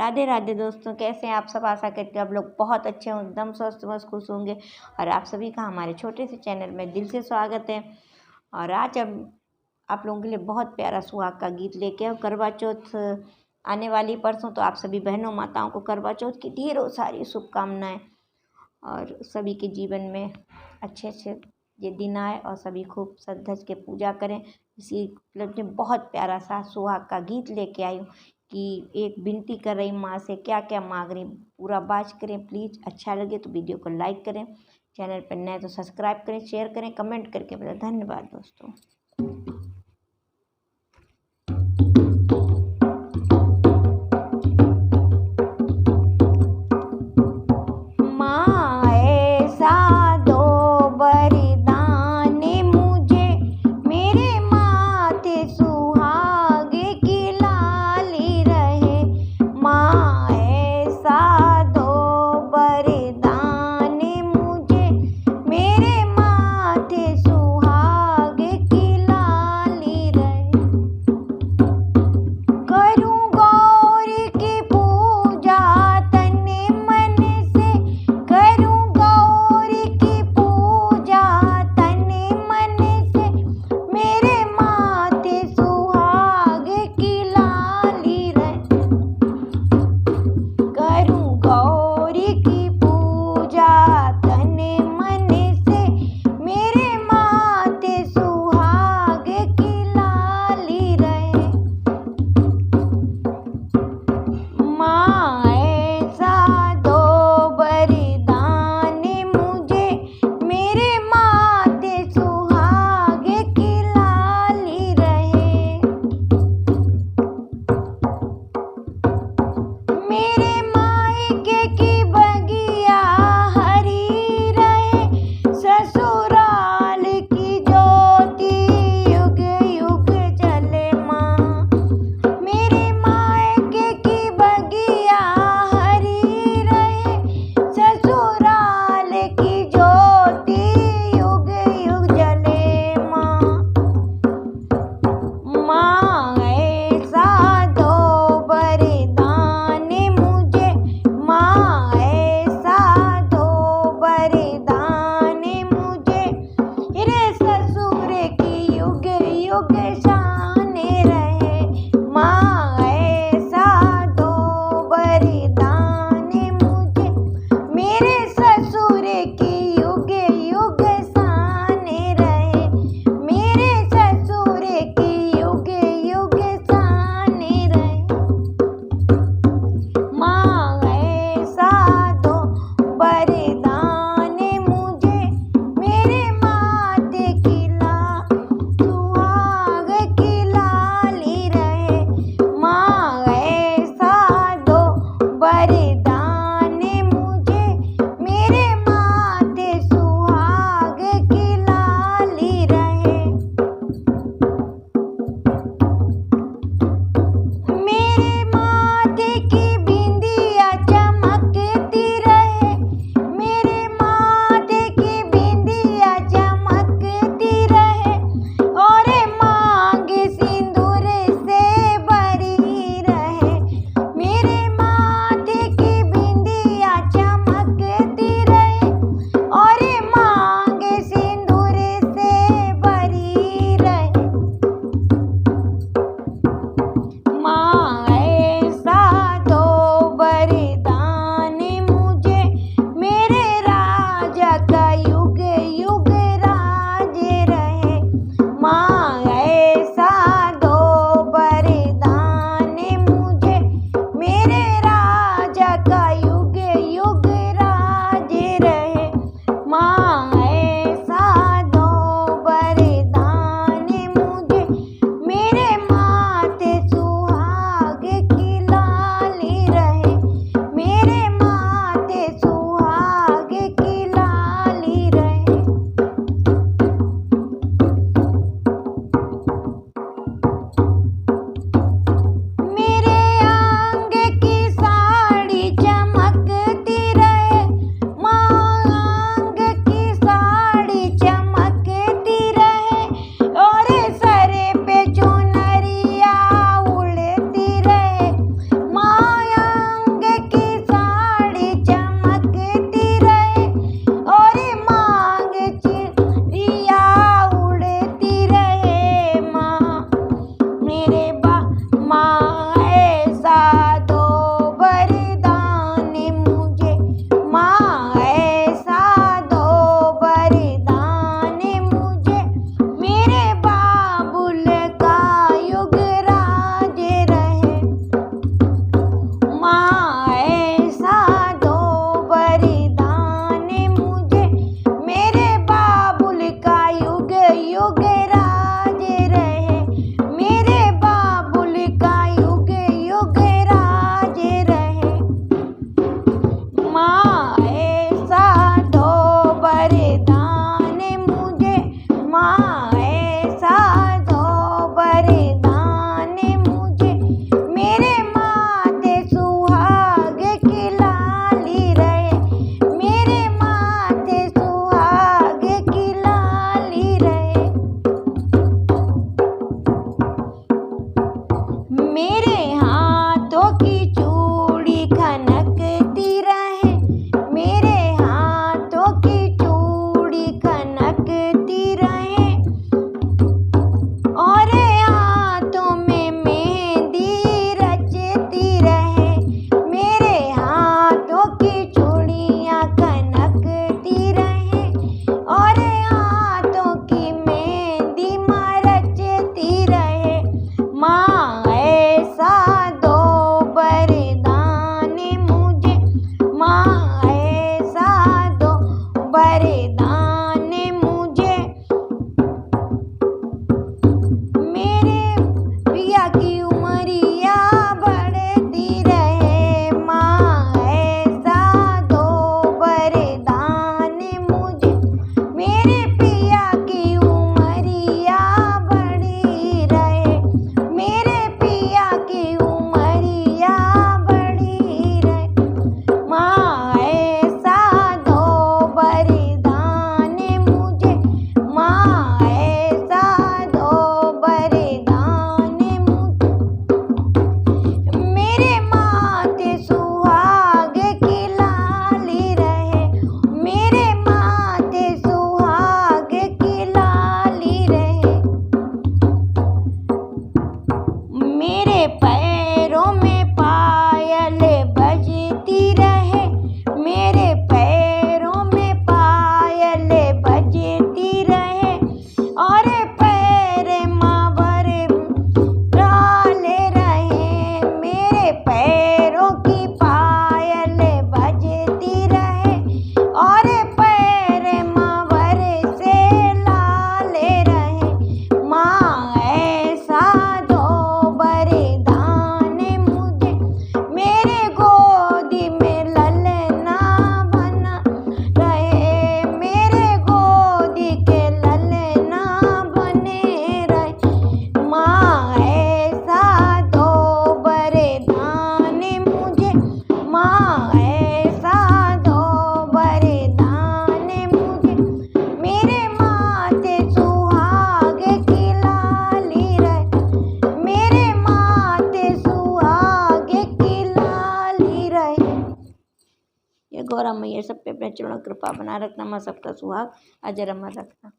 राधे राधे दोस्तों, कैसे हैं आप सब। आशा करते हैं आप लोग बहुत अच्छे होंगे, एकदम स्वस्थ मस्त खुश होंगे। और आप सभी का हमारे छोटे से चैनल में दिल से स्वागत है। और आज अब आप लोगों के लिए बहुत प्यारा सुहाग का गीत लेके आए। करवा चौथ आने वाली परसों, तो आप सभी बहनों माताओं को करवा चौथ की ढेरों सारी शुभकामनाएं और सभी के जीवन में अच्छे अच्छे ये दिन आए और सभी खूब सज धज के पूजा करें। इसी उपलक्ष्य में बहुत प्यारा सा सुहाग का गीत लेके आई हूँ कि एक विनती कर रही माँ से, क्या क्या मांग रही पूरा बात करें प्लीज़। अच्छा लगे तो वीडियो को लाइक करें, चैनल पर नए तो सब्सक्राइब करें, शेयर करें, कमेंट करके बताएं। धन्यवाद दोस्तों। माँ ऐसा दो वरदान मुझे, मेरे माथे सुहागे की लाली रहे। माँ ऐसा दो वरदान मुझे, मेरे माथे सुहागे की सब पे अपने चरणों कृपा बना रखना। माँ सबका सुहाग अजर अमर रखना।